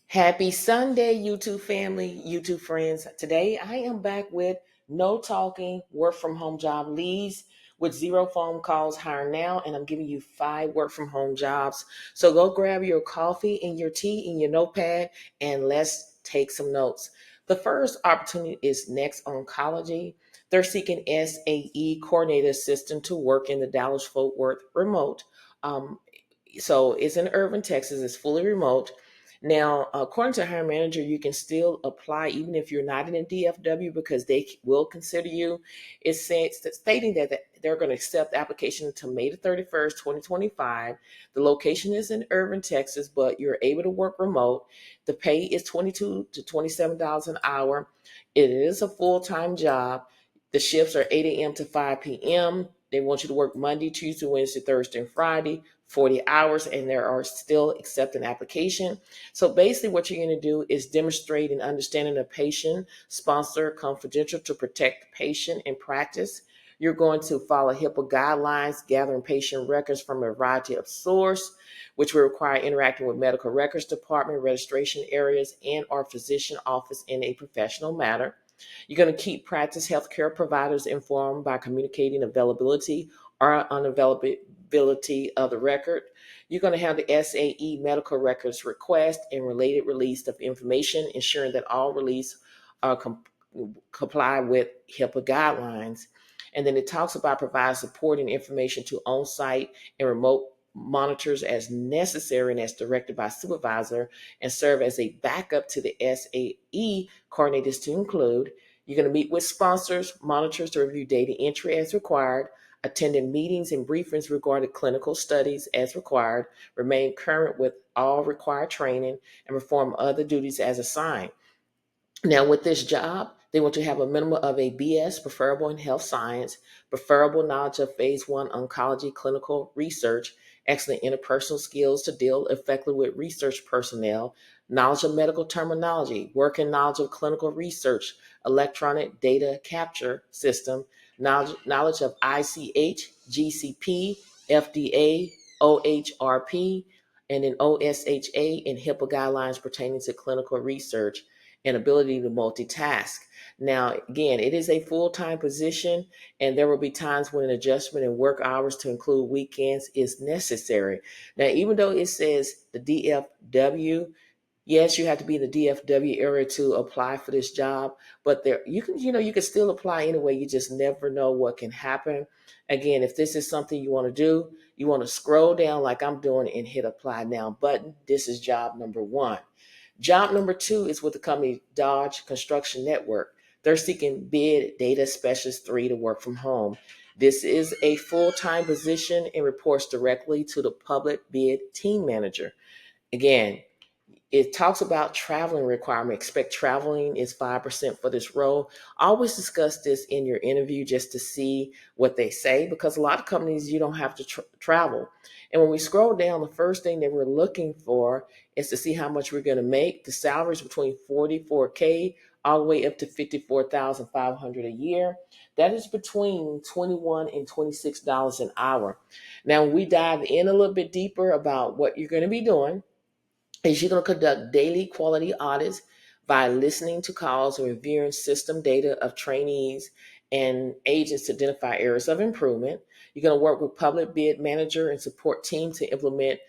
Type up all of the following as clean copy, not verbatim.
Happy Sunday, YouTube family, YouTube friends. Today I am back with no talking work from home job leads with zero phone calls. Hire now, and I'm giving you 5 work from home jobs. So go grab your coffee and your tea and your notepad and let's take some notes. The first opportunity is next Oncology. They're seeking SAE coordinator assistant to work in the Dallas Fort Worth remote. Um, so it's in Irving, Texas. It's fully remote. Now, according to hiring manager, you can still apply even if you're not in a DFW because they will consider you. It's stating that they're going to accept the application until May the 31st, 2025. The location is in Irving, Texas, but you're able to work remote. The pay is $22 to $27 an hour. It is a full-time job. The shifts are 8 a.m. to 5 p.m. They want you to work Monday, Tuesday, Wednesday, Thursday, and Friday, 40 hours, and there are still accepting application. So basically what you're going to do is demonstrate an understanding of patient, sponsor, confidential to protect the patient in practice. You're going to follow HIPAA guidelines, gathering patient records from a variety of sources, which will require interacting with medical records department, registration areas, and or physician office in a professional manner. You're going to keep practice healthcare providers informed by communicating availability or unavailability of the record. You're going to have the SAE medical records request and related release of information, ensuring that all release comply with HIPAA guidelines. And then it talks about provide support and information to on-site and remote monitors as necessary and as directed by supervisor, and serve as a backup to the SAE coordinators to include. You're going to meet with sponsors, monitors to review data entry as required, attending meetings and briefings regarding clinical studies as required, remain current with all required training, and perform other duties as assigned. Now, with this job, they want you to have a minimum of a BS, preferable in health science, preferable knowledge of phase 1 oncology clinical research, excellent interpersonal skills to deal effectively with research personnel, knowledge of medical terminology, working knowledge of clinical research, electronic data capture system, knowledge of ICH, GCP, FDA, OHRP, and then OSHA and HIPAA guidelines pertaining to clinical research, and ability to multitask. Now, again, it is a full-time position, and there will be times when an adjustment in work hours to include weekends is necessary. Now, even though it says the DFW, yes, you have to be in the DFW area to apply for this job, but there you can still apply anyway. You just never know what can happen. Again, if this is something you want to do, you want to scroll down like I'm doing and hit apply now button. This is job number 1. Job number 2 is with the company Dodge Construction Network. They're seeking bid data specialist 3 to work from home. This is a full-time position and reports directly to the public bid team manager. Again, it talks about traveling requirement. Expect traveling is 5% for this role. Always discuss this in your interview just to see what they say, because a lot of companies you don't have to travel. And when we scroll down, the first thing that we're looking for is to see how much we're going to make. The salary is between 44K all the way up to 54,500 a year. That is between 21 and $26 an hour. Now, we dive in a little bit deeper about what you're going to be doing is you're going to conduct daily quality audits by listening to calls and reviewing system data of trainees and agents to identify areas of improvement. You're going to work with public bid manager and support team to implement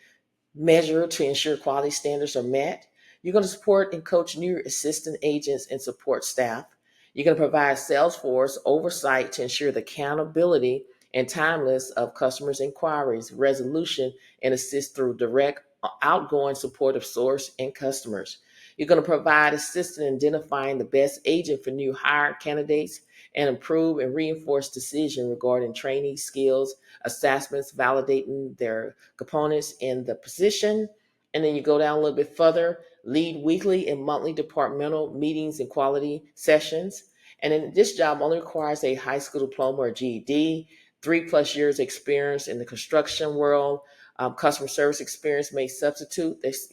measure to ensure quality standards are met. You're going to support and coach new assistant agents and support staff. You're going to provide Salesforce oversight to ensure the accountability and timeless of customers' inquiries, resolution, and assist through direct outgoing support of source and customers. You're going to provide assistance in identifying the best agent for new hired candidates and improve and reinforce decision regarding training skills, assessments, validating their components in the position. And then you go down a little bit further, lead weekly and monthly departmental meetings and quality sessions. And then this job only requires a high school diploma or GED, 3+ years experience in the construction world. Customer service experience may substitute. This,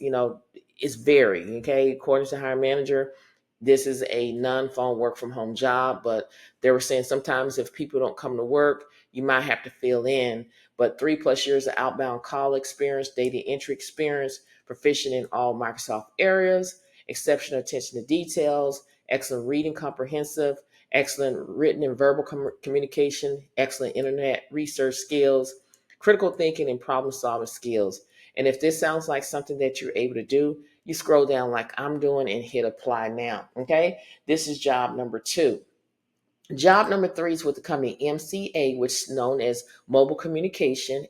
is vary. Okay, according to hiring manager, this is a non-phone work from home job, but they were saying sometimes if people don't come to work, you might have to fill in. But 3+ years of outbound call experience, data entry experience, proficient in all Microsoft areas, exceptional attention to details, excellent reading comprehensive, excellent written and verbal communication, excellent internet research skills, critical thinking and problem solving skills. And if this sounds like something that you're able to do, you scroll down like I'm doing and hit apply now. Okay. This is job number 2. Job number 3 is with the company MCA, which is known as Mobile Communication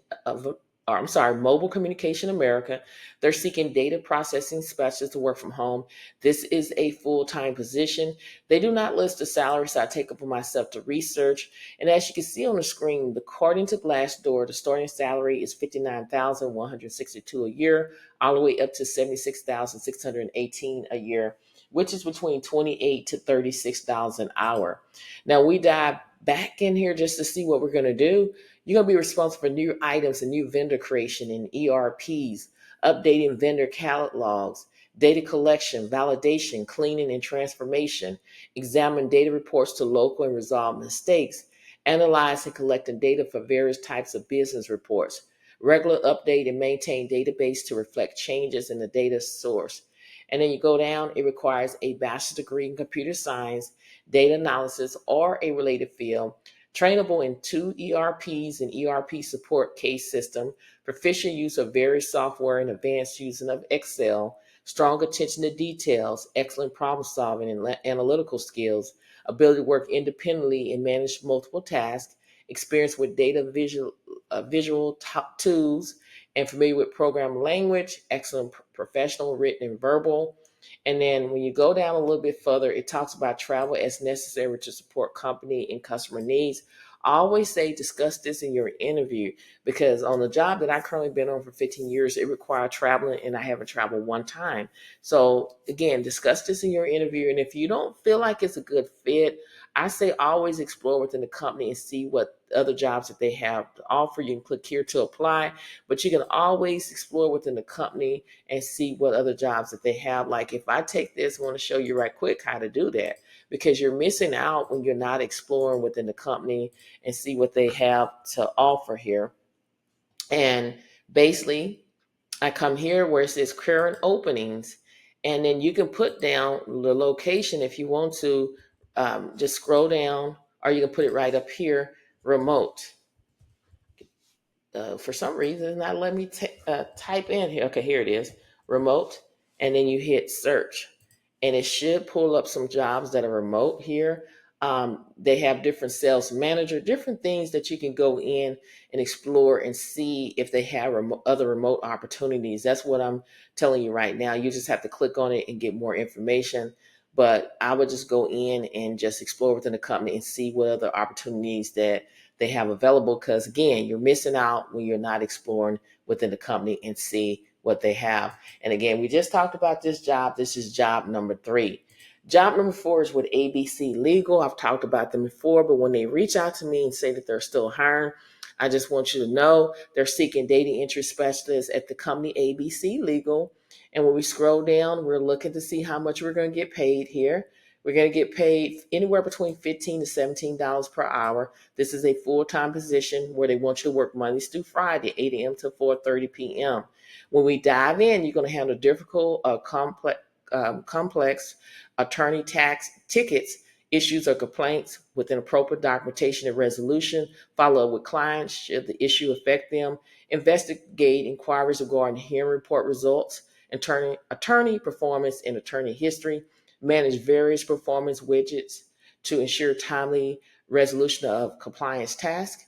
Mobile Communication America. They're seeking data processing specialists to work from home. This is a full-time position. They do not list the salary, so I take it upon myself to research. And as you can see on the screen, according to Glassdoor, the starting salary is $59,162 a year, all the way up to $76,618 a year, which is between $28 to $36 an hour. Now we dive back in here just to see what we're going to do. You're going to be responsible for new items and new vendor creation in ERPs, updating vendor catalogs, data collection, validation, cleaning, and transformation, examine data reports to local and resolve mistakes, analyze and collecting data for various types of business reports, regular update and maintain database to reflect changes in the data source. And then you go down, it requires a bachelor's degree in computer science, data analysis, or a related field, trainable in 2 ERPs and ERP support case system, proficient use of various software and advanced using of Excel, strong attention to details, excellent problem solving and analytical skills, ability to work independently and manage multiple tasks, experience with data visual tools, and familiar with program language, excellent professional written and verbal. And then when you go down a little bit further, it talks about travel as necessary to support company and customer needs. I always say discuss this in your interview, because on the job that I currently been on for 15 years, it required traveling and I haven't traveled one time. So again, discuss this in your interview. And if you don't feel like it's a good fit, I say always explore within the company and see what other jobs that they have to offer. You can click here to apply, but you can always explore within the company and see what other jobs that they have. Like if I take this, I want to show you right quick how to do that, because you're missing out when you're not exploring within the company and see what they have to offer here. And basically, I come here where it says current openings, and then you can put down the location if you want to. Just scroll down, or you can put it right up here, remote. For some reason, it's not letting me type in here. Okay, here it is, remote, and then you hit search, and it should pull up some jobs that are remote here. They have different sales manager, different things that you can go in and explore and see if they have other remote opportunities. That's what I'm telling you right now. You just have to click on it and get more information. But I would just go in and just explore within the company and see what other opportunities that they have available, because again, you're missing out when you're not exploring within the company and see what they have. And again, we just talked about this job. This is job number 3. Job number 4 is with ABC Legal. I've talked about them before, but when they reach out to me and say that they're still hiring, I just want you to know they're seeking data entry specialists at the company ABC Legal. And when we scroll down, we're looking to see how much we're going to get paid here. We're going to get paid anywhere between $15 to $17 per hour. This is a full-time position where they want you to work Mondays through Friday, 8 a.m. to 4:30 p.m. When we dive in, you're going to handle difficult, complex attorney tax tickets, issues or complaints with an appropriate documentation and resolution, follow up with clients should the issue affect them, investigate inquiries regarding hearing report results, attorney performance and attorney history, manage various performance widgets to ensure timely resolution of compliance tasks.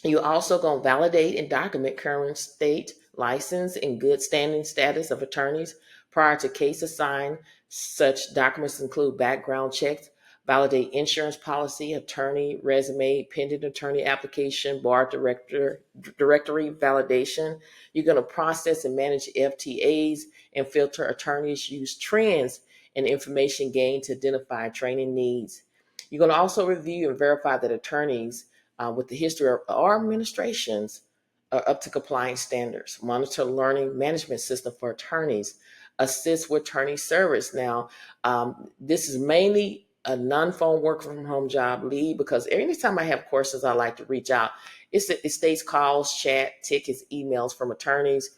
You also going to validate and document current state, license, and good standing status of attorneys prior to case assigned. Such documents include background checks, validate insurance policy, attorney resume, pending attorney application, bar directory validation. You're going to process and manage FTAs and filter attorneys' use trends and information gained to identify training needs. You're going to also review and verify that attorneys with the history of our administrations are up to compliance standards, monitor learning management system for attorneys, assist with attorney service. Now, this is mainly a non-phone work from home job lead, because anytime I have questions, I like to reach out. It states calls, chat, tickets, emails from attorneys.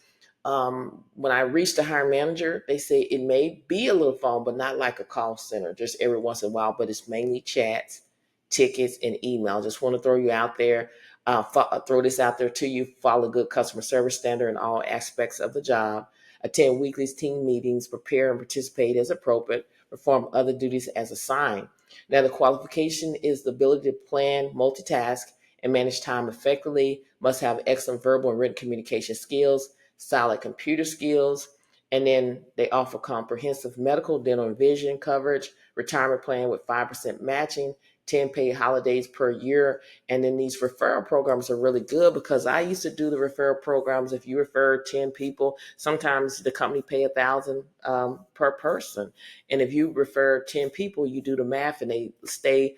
when I reached the hiring manager, they say it may be a little phone, but not like a call center, just every once in a while, but it's mainly chats, tickets, and email. Just want to throw you out there, throw this out there to you. Follow good customer service standard in all aspects of the job. Attend weekly team meetings, prepare and participate as appropriate, perform other duties as assigned. Now, the qualification is the ability to plan, multitask, and manage time effectively, must have excellent verbal and written communication skills, solid computer skills, and then they offer comprehensive medical, dental, and vision coverage, retirement plan with 5% matching, 10 paid holidays per year. And then these referral programs are really good because I used to do the referral programs. If you refer 10 people, sometimes the company pay 1,000 per person. And if you refer 10 people, you do the math and they stay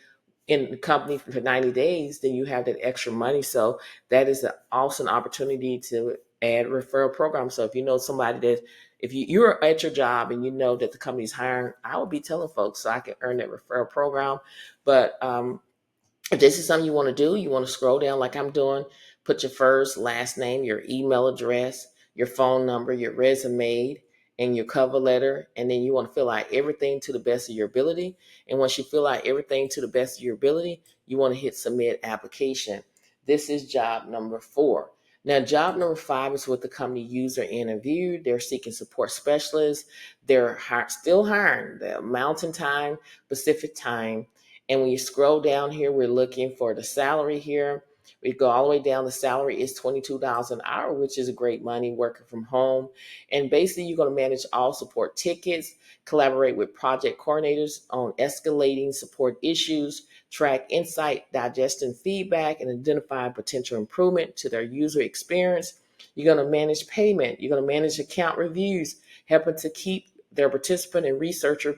in the company for 90 days, then you have that extra money. So that is an awesome opportunity to add referral programs. So if you know somebody that, if you're at your job and you know that the company's hiring, I would be telling folks so I can earn that referral program. But if this is something you want to do, you want to scroll down like I'm doing, put your first, last name, your email address, your phone number, your resume, and your cover letter. And then you want to fill out everything to the best of your ability. And once you fill out everything to the best of your ability, you want to hit submit application. This is job number 4. Now, job number 5 is what the company user interviewed. They're seeking support specialists. They're still hiring. The Mountain Time, Pacific Time. And when you scroll down here, we're looking for the salary here. We go all the way down. The salary is $22 an hour, which is great money working from home. And basically, you're going to manage all support tickets, collaborate with project coordinators on escalating support issues, track insight, digesting feedback, and identify potential improvement to their user experience. You're going to manage payment. You're going to manage account reviews, helping to keep their participant and researcher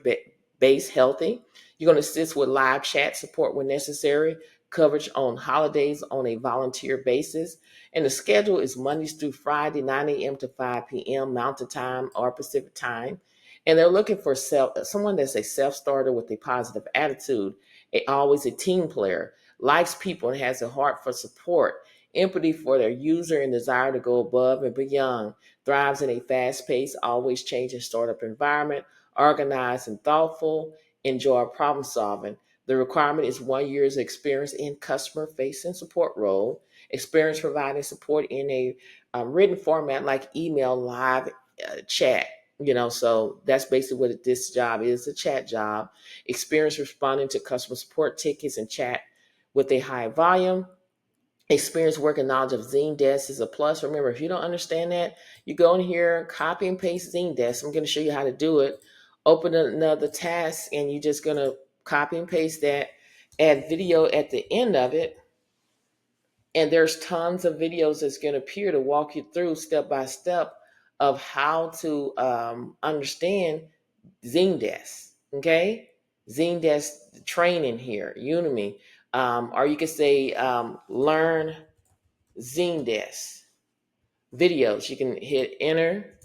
base healthy. You're going to assist with live chat support when necessary, coverage on holidays on a volunteer basis. And the schedule is Mondays through Friday, 9 a.m. to 5 p.m. Mountain Time or Pacific Time. And they're looking for someone that's a self-starter with a positive attitude, always a team player, likes people and has a heart for support, empathy for their user and desire to go above and beyond, thrives in a fast-paced, always changing startup environment, organized and thoughtful, enjoy problem solving. The requirement is 1 year's experience in customer facing support role, experience providing support in a written format like email, live chat. So that's basically what this job is, a chat job. Experience responding to customer support tickets and chat with a high volume. Experience working knowledge of Zendesk is a plus. Remember, if you don't understand that, you go in here, copy and paste Zendesk. I'm going to show you how to do it. Open another task, and you're just going to copy and paste that. Add video at the end of it. And there's tons of videos that's going to appear to walk you through step by step of how to understand Zendesk. Okay? Zendesk training here, Udemy. Or you could say learn Zendesk videos. You can hit enter,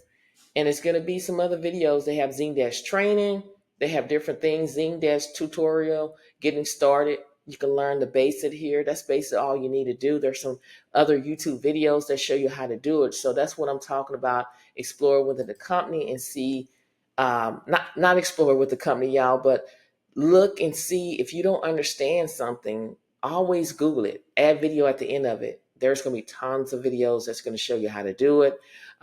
and it's going to be some other videos. They have Zendesk training. They have different things. Zendesk tutorial, getting started. You can learn the basic here. That's basically all you need to do. There's some other YouTube videos that show you how to do it. So that's what I'm talking about. Explore within the company and see, not explore with the company, y'all, but look and see if you don't understand something. Always Google it. Add video at the end of it. There's going to be tons of videos that's going to show you how to do it.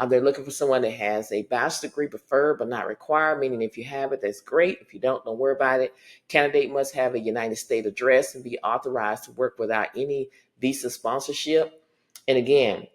They're looking for someone that has a bachelor's degree preferred but not required, meaning if you have it, that's great. If you don't worry about it. Candidate must have a United States address and be authorized to work without any visa sponsorship. And again,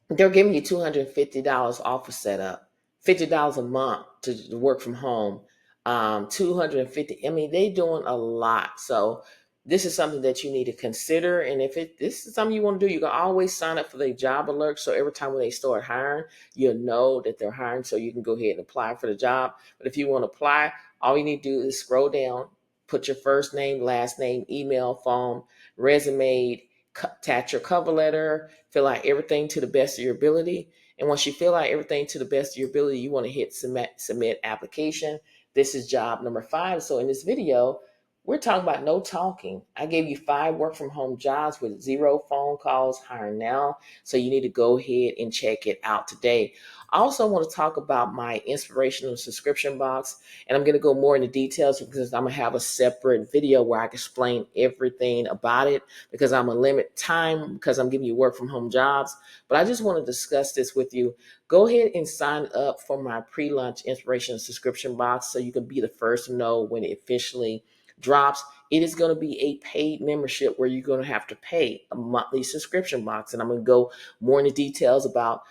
they're giving you $250 off a setup, $50 a month to work from home, 250. I mean, they're doing a lot. So this is something that you need to consider. And if this is something you want to do, you can always sign up for the job alert. So every time when they start hiring, you'll know that they're hiring. So you can go ahead and apply for the job. But if you want to apply, all you need to do is scroll down, put your first name, last name, email, phone, resume, attach your cover letter, fill out everything to the best of your ability. And once you fill out everything to the best of your ability, you want to hit submit application. This is job number 5. So in this video, We're talking about no talking. I gave you 5 work from home jobs with 0 phone calls, hire now. So you need to go ahead and check it out today. I also want to talk about my inspirational subscription box, and I'm going to go more into details because I'm going to have a separate video where I can explain everything about it because I'm a limit time because I'm giving you work from home jobs. But I just want to discuss this with you. Go ahead and sign up for my pre-launch inspirational subscription box so you can be the first to know when it officially drops. It is going to be a paid membership where you're going to have to pay a monthly subscription box. And I'm going to go more into details about,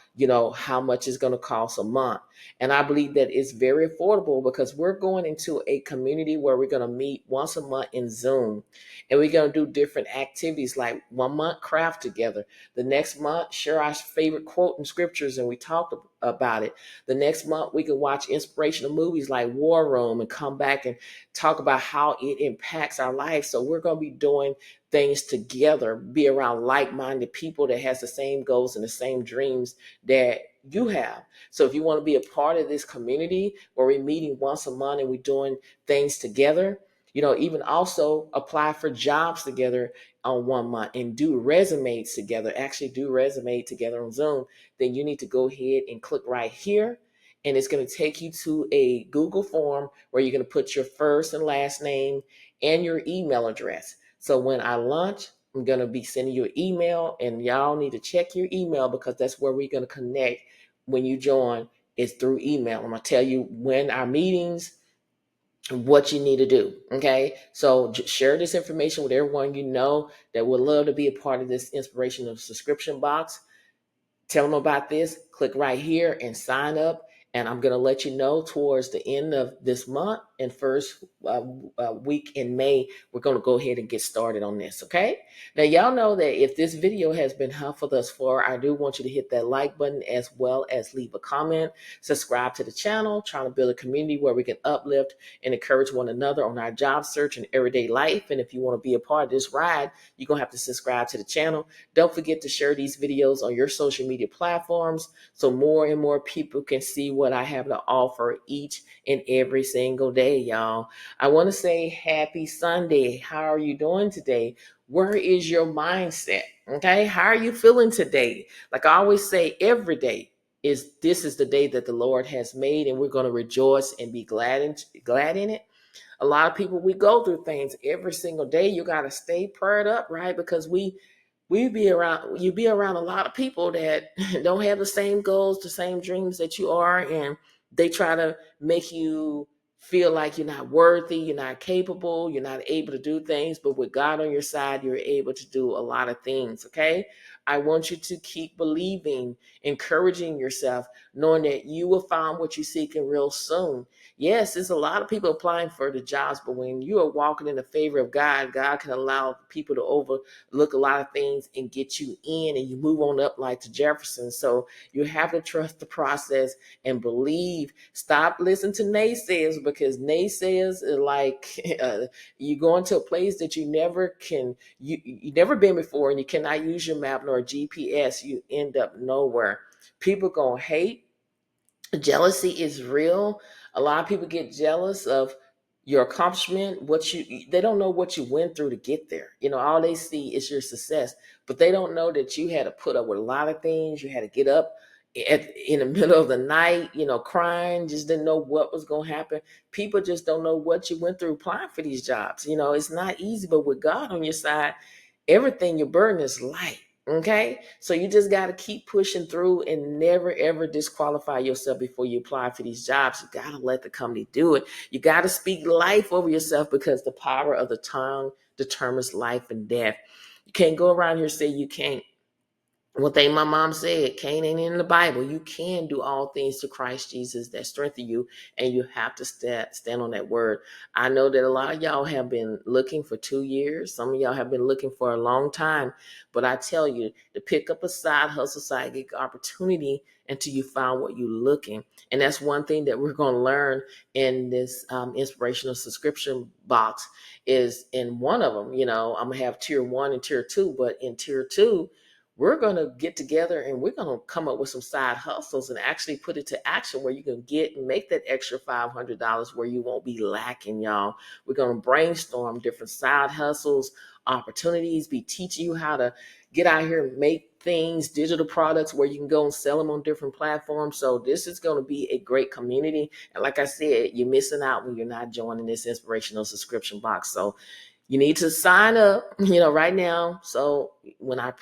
how much it's going to cost a month. And I believe that it's very affordable because we're going into a community where we're going to meet once a month in Zoom. And we're going to do different activities like 1 month craft together. The next month, share our favorite quote in scriptures and we talked about it. The next month, we can watch inspirational movies like War Room and come back and talk about how it impacts our life. So we're going to be doing things together, be around like-minded people that has the same goals and the same dreams that you have. So if you want to be a part of this community where we're meeting once a month and we're doing things together, even also apply for jobs together on 1 month and do resumes together, actually do resume together on Zoom, then you need to go ahead and click right here. And it's going to take you to a Google form where you're going to put your first and last name and your email address. So when I launch, I'm going to be sending you an email, and y'all need to check your email because that's where we're going to connect when you join is through email. I'm going to tell you when our meetings, what you need to do. Okay. So share this information with everyone you know that would love to be a part of this inspirational subscription box. Tell them about this, click right here and sign up. And I'm going to let you know towards the end of this month and first week in May, we're going to go ahead and get started on this. Okay. Now, y'all know that if this video has been helpful thus far, I do want you to hit that like button as well as leave a comment, subscribe to the channel, trying to build a community where we can uplift and encourage one another on our job search and everyday life. And if you want to be a part of this ride, you're going to have to subscribe to the channel. Don't forget to share these videos on your social media platforms so more and more people can see what I have to offer each and every single day, y'all. I want to say happy Sunday. How are you doing today? Where is your mindset? Okay, how are you feeling today? Like I always say, every day is the day that the Lord has made, and we're going to rejoice and be glad in it. A lot of people, we go through things every single day. You got to stay prayed up, right? Because you be around a lot of people that don't have the same goals, the same dreams that you are, and they try to make you feel like you're not worthy, you're not capable, you're not able to do things. But with God on your side, you're able to do a lot of things. Okay, I want you to keep believing, encouraging yourself, knowing that you will find what you're seeking real soon. Yes, there's a lot of people applying for the jobs, but when you are walking in the favor of God, God can allow people to overlook a lot of things and get you in, and you move on up like the Jeffersons. So you have to trust the process and believe. Stop listening to naysayers, because naysayers are like you go into a place that you never been before, and you cannot use your map nor GPS. You end up nowhere. People gonna hate. Jealousy is real. A lot of people get jealous of your accomplishment, they don't know what you went through to get there. All they see is your success, but they don't know that you had to put up with a lot of things. You had to get up in the middle of the night, crying, just didn't know what was going to happen. People just don't know what you went through applying for these jobs. It's not easy, but with God on your side, everything, your burden is light. Okay, so you just got to keep pushing through and never ever disqualify yourself before you apply for these jobs. You got to let the company do it. You got to speak life over yourself, because the power of the tongue determines life and death. You can't go around here and say you can't. One thing my mom said, Cain ain't in the Bible. You can do all things to Christ Jesus that strengthen you, and you have to stand on that word. I know that a lot of y'all have been looking for 2 years. Some of y'all have been looking for a long time. But I tell you, to pick up a side hustle, side gig opportunity until you find what you're looking. And that's one thing that we're going to learn in this inspirational subscription box is in one of them. I'm going to have tier 1 and tier 2, but in tier 2, we're going to get together and we're going to come up with some side hustles and actually put it to action where you can get and make that extra $500 where you won't be lacking, y'all. We're going to brainstorm different side hustles, opportunities, be teaching you how to get out here and make things, digital products where you can go and sell them on different platforms. So this is going to be a great community. And like I said, you're missing out when you're not joining this inspirational subscription box. So you need to sign up, right now. So when I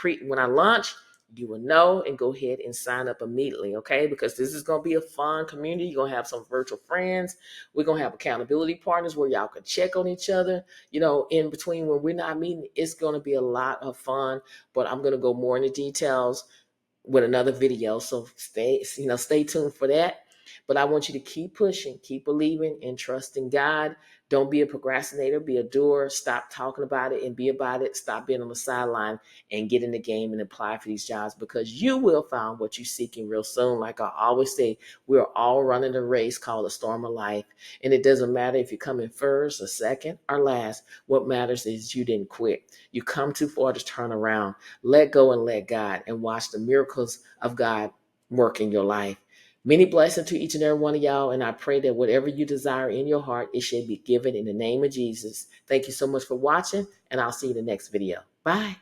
launch, you will know and go ahead and sign up immediately, okay? Because this is going to be a fun community. You're going to have some virtual friends. We're going to have accountability partners where y'all can check on each other, in between when we're not meeting. It's going to be a lot of fun, but I'm going to go more into details with another video. So stay tuned for that. But I want you to keep pushing, keep believing, and trusting God. Don't be a procrastinator, be a doer. Stop talking about it and be about it. Stop being on the sideline and get in the game and apply for these jobs, because you will find what you're seeking real soon. Like I always say, we're all running a race called the storm of life. And it doesn't matter if you come in first or second or last. What matters is you didn't quit. You come too far to turn around. Let go and let God, and watch the miracles of God work in your life. Many blessings to each and every one of y'all. And I pray that whatever you desire in your heart, it shall be given in the name of Jesus. Thank you so much for watching, and I'll see you in the next video. Bye.